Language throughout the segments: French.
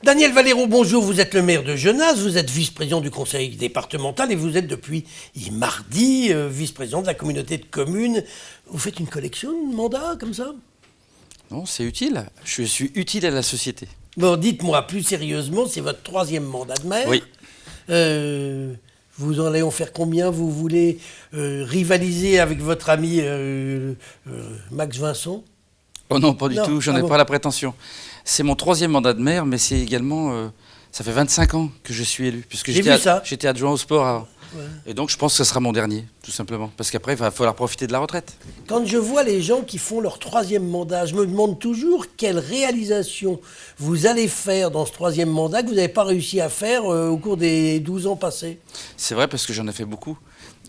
Daniel Valero, bonjour, vous êtes le maire de Genasse, vous êtes vice-président du conseil départemental et vous êtes depuis mardi vice-président de la communauté de communes. Vous faites une collection de mandats comme ça? Non, c'est utile. Je suis utile à la société. Bon, dites-moi plus sérieusement, c'est votre 3e mandat de maire. Oui. Vous allez en faire combien? Vous voulez rivaliser avec votre ami Max Vincent? Oh non, pas du Non. tout, j'en ai bon. pas la prétention. C'est mon 3e mandat de maire, mais c'est également... ça fait 25 ans que je suis élu, puisque J'ai vu ça. j'étais adjoint au sport avant. Ouais. Et donc je pense que ce sera mon dernier, tout simplement. Parce qu'après, il va falloir profiter de la retraite. Quand je vois les gens qui font leur 3e mandat, je me demande toujours quelle réalisation vous allez faire dans ce 3e mandat que vous n'avez pas réussi à faire au cours des 12 ans passés. C'est vrai, parce que j'en ai fait beaucoup.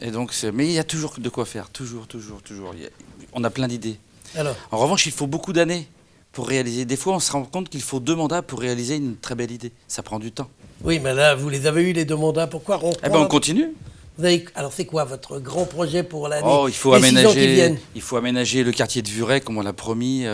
Et donc, mais il y a toujours de quoi faire, toujours. On a plein d'idées. Alors, En revanche, il faut beaucoup d'années pour réaliser. Des fois, on se rend compte qu'il faut 2 mandats pour réaliser une très belle idée. Ça prend du temps. oui, mais là, vous les avez eu les 2 mandats. Pourquoi Eh ben, on continue. Alors, c'est quoi votre grand projet pour l'année? Oh, il faut les 6 ans qui viennent. aménager le quartier de Vuray, comme on l'a promis.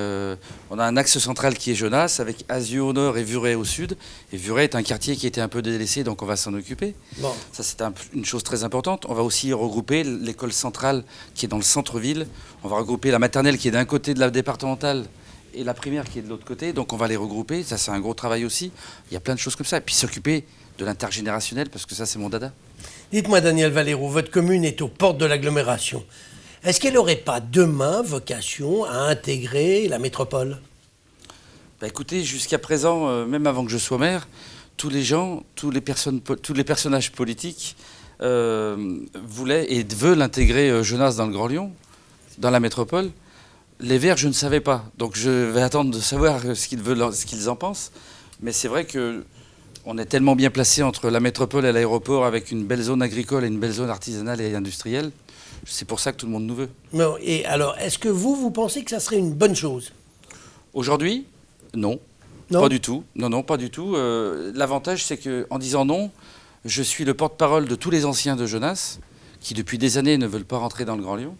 On a un axe central qui est Genasse, avec Asieux au nord et Vuray au sud. Et Vuray est un quartier qui était un peu délaissé, donc on va s'en occuper. Bon. Ça, c'est une chose très importante. On va aussi regrouper l'école centrale qui est dans le centre-ville. On va regrouper la maternelle qui est d'un côté de la départementale et la primaire qui est de l'autre côté. Donc on va les regrouper. Ça, c'est un gros travail aussi. Il y a plein de choses comme ça. Et puis s'occuper de l'intergénérationnel, parce que ça, c'est mon dada. Dites-moi, Daniel Valero, votre commune est aux portes de l'agglomération. Est-ce qu'elle n'aurait pas demain vocation à intégrer la métropole? Bah écoutez, jusqu'à présent, même avant que je sois maire, tous les personnages politiques voulaient et veulent intégrer Genasse dans le Grand Lyon, dans la métropole. Les Verts, je ne savais pas. Donc je vais attendre de savoir ce qu'ils en pensent. Mais c'est vrai qu'on est tellement bien placé entre la métropole et l'aéroport, avec une belle zone agricole et une belle zone artisanale et industrielle. C'est pour ça que tout le monde nous veut. Non, et alors, est-ce que vous pensez que ça serait une bonne chose? Aujourd'hui, non. Non. Pas du tout. Non, pas du tout. L'avantage, c'est qu'en disant non, je suis le porte-parole de tous les anciens de Genasse, qui depuis des années ne veulent pas rentrer dans le Grand Lyon,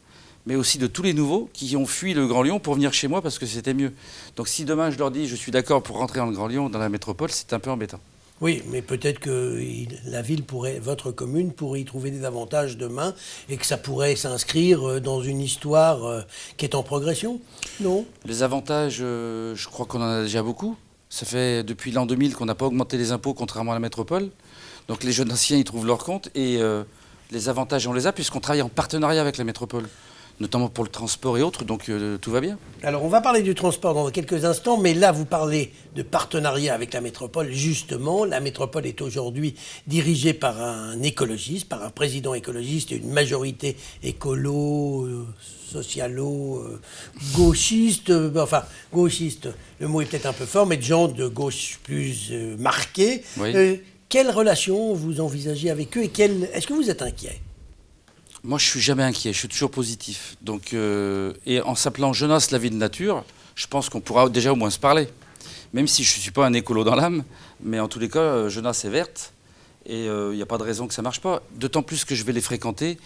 mais aussi de tous les nouveaux qui ont fui le Grand Lyon pour venir chez moi parce que c'était mieux. Donc si demain je leur dis je suis d'accord pour rentrer dans le Grand Lyon, dans la métropole, c'est un peu embêtant. Oui, mais peut-être que la ville votre commune pourrait y trouver des avantages demain et que ça pourrait s'inscrire dans une histoire qui est en progression, non? Les avantages, je crois qu'on en a déjà beaucoup. Ça fait depuis l'an 2000 qu'on n'a pas augmenté les impôts, contrairement à la métropole. Donc les jeunes anciens, ils trouvent leur compte. Et les avantages, on les a puisqu'on travaille en partenariat avec la métropole, notamment pour le transport et autres, donc tout va bien. Alors, on va parler du transport dans quelques instants, mais là, vous parlez de partenariat avec la métropole. Justement, la métropole est aujourd'hui dirigée par un écologiste, par un président écologiste et une majorité écolo, socialo, gauchiste, enfin, gauchiste, le mot est peut-être un peu fort, mais de gens de gauche plus marqués. Oui. Quelle relation vous envisagez avec eux et est-ce que vous êtes inquiet? Moi, je suis jamais inquiet, je suis toujours positif. Donc, et en s'appelant Genasse, la ville nature, je pense qu'on pourra déjà au moins se parler. Même si je ne suis pas un écolo dans l'âme, mais en tous les cas, Genasse est verte et il n'y a pas de raison que ça ne marche pas. D'autant plus que je vais les fréquenter,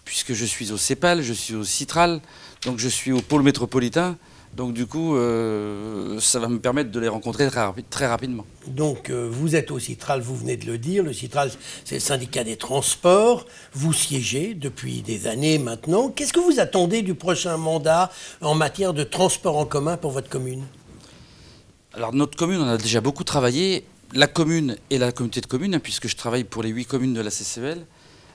puisque je suis au CEPAL, je suis au Citral, donc je suis au pôle métropolitain. Donc du coup, ça va me permettre de les rencontrer très rapidement. Donc vous êtes au Citral, vous venez de le dire. Le Citral, c'est le syndicat des transports. Vous siégez depuis des années maintenant. Qu'est-ce que vous attendez du prochain mandat en matière de transport en commun pour votre commune? Alors notre commune, on a déjà beaucoup travaillé. La commune et la communauté de communes, puisque je travaille pour les 8 communes de la CCEL.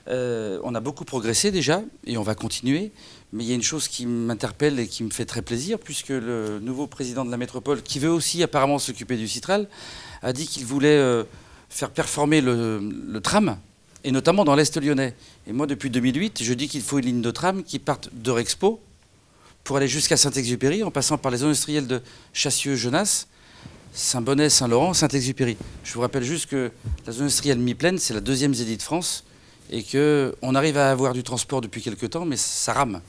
On a beaucoup progressé déjà et on va continuer. Mais il y a une chose qui m'interpelle et qui me fait très plaisir, puisque le nouveau président de la métropole, qui veut aussi apparemment s'occuper du Citral, a dit qu'il voulait faire performer le tram, et notamment dans l'Est lyonnais. Et moi, depuis 2008, je dis qu'il faut une ligne de tram qui parte d'Eurexpo pour aller jusqu'à Saint-Exupéry, en passant par les zones industrielles de Chassieux, Genasse, Saint-Bonnet, Saint-Laurent, Saint-Exupéry. Je vous rappelle juste que la zone industrielle mi-pleine, c'est la 2e zénith de France, et qu'on arrive à avoir du transport depuis quelque temps, mais ça rame.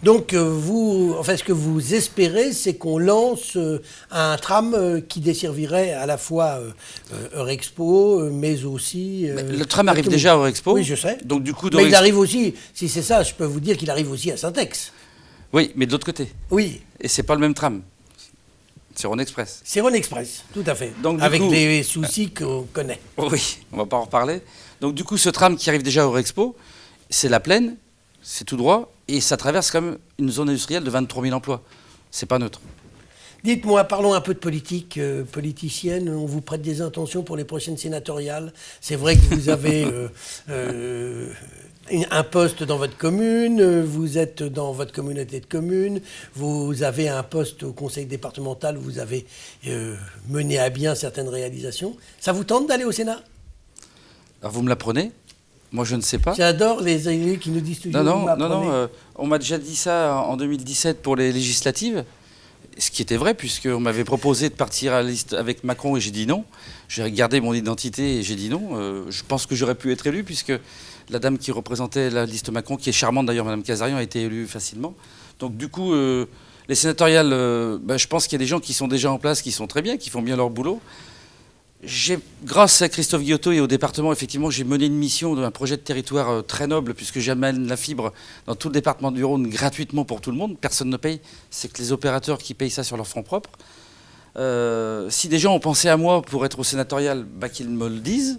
Donc ce que vous espérez, c'est qu'on lance un tram qui desservirait à la fois Eurexpo, mais aussi... le tram arrive déjà à Eurexpo. Oui, je sais. Donc, du coup, mais il arrive aussi, si c'est ça, je peux vous dire qu'il arrive aussi à Saint-Ex. Oui, mais de l'autre côté. Oui. Et c'est pas le même tram. C'est Rhône Express. C'est Rhône Express, tout à fait. Donc, avec coup, les soucis qu'on connaît. Oui, on va pas en reparler. Donc du coup, ce tram qui arrive déjà au Rexpo, c'est la plaine, c'est tout droit, et ça traverse quand même une zone industrielle de 23 000 emplois. C'est pas neutre. Dites-moi, parlons un peu de politique politicienne. On vous prête des intentions pour les prochaines sénatoriales. C'est vrai que vous avez un poste dans votre commune, vous êtes dans votre communauté de communes, vous avez un poste au conseil départemental où vous avez mené à bien certaines réalisations. Ça vous tente d'aller au Sénat? Alors vous me l'apprenez? Moi je ne sais pas. J'adore les élus qui nous disent toujours Non, on m'a déjà dit ça en 2017 pour les législatives. Ce qui était vrai, puisqu'on m'avait proposé de partir à la liste avec Macron et j'ai dit non. J'ai regardé mon identité et j'ai dit non. Je pense que j'aurais pu être élu, puisque la dame qui représentait la liste Macron, qui est charmante d'ailleurs, Madame Casarian, a été élue facilement. Donc du coup, les sénatoriales, je pense qu'il y a des gens qui sont déjà en place, qui sont très bien, qui font bien leur boulot. Grâce à Christophe Guillotot et au département, effectivement, j'ai mené une mission d'un projet de territoire très noble, puisque j'amène la fibre dans tout le département du Rhône gratuitement pour tout le monde. Personne ne paye, c'est que les opérateurs qui payent ça sur leurs fonds propres. Si des gens ont pensé à moi pour être au sénatorial, qu'ils me le disent,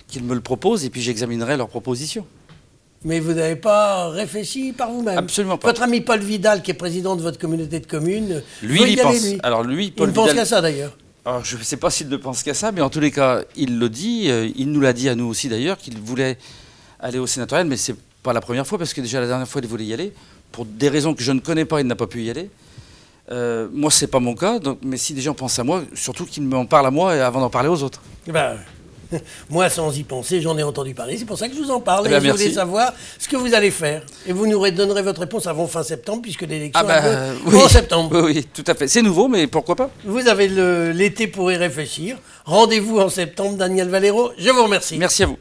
qu'ils me le proposent, et puis j'examinerai leurs propositions. Mais vous n'avez pas réfléchi par vous-même? Absolument pas. Votre ami Paul Vidal, qui est président de votre communauté de communes, lui, il y pense. Alors lui, Paul il ne pense Vidal... qu'à ça d'ailleurs. Alors, je ne sais pas s'il ne pense qu'à ça, mais en tous les cas, il le dit. Il nous l'a dit à nous aussi d'ailleurs, qu'il voulait aller au sénatorial, mais ce n'est pas la première fois, parce que déjà la dernière fois, il voulait y aller. Pour des raisons que je ne connais pas, il n'a pas pu y aller. Moi, ce n'est pas mon cas, donc, mais si des gens pensent à moi, surtout qu'ils m'en parlent à moi avant d'en parler aux autres. Moi, sans y penser, j'en ai entendu parler. C'est pour ça que je vous en parle. Et je merci. voulais savoir ce que vous allez faire. Et vous nous donnerez votre réponse avant fin septembre, puisque l'élection oui, en septembre. Oui, tout à fait. C'est nouveau, mais pourquoi pas? Vous avez l'été pour y réfléchir. Rendez-vous en septembre, Daniel Valero. Je vous remercie. Merci à vous.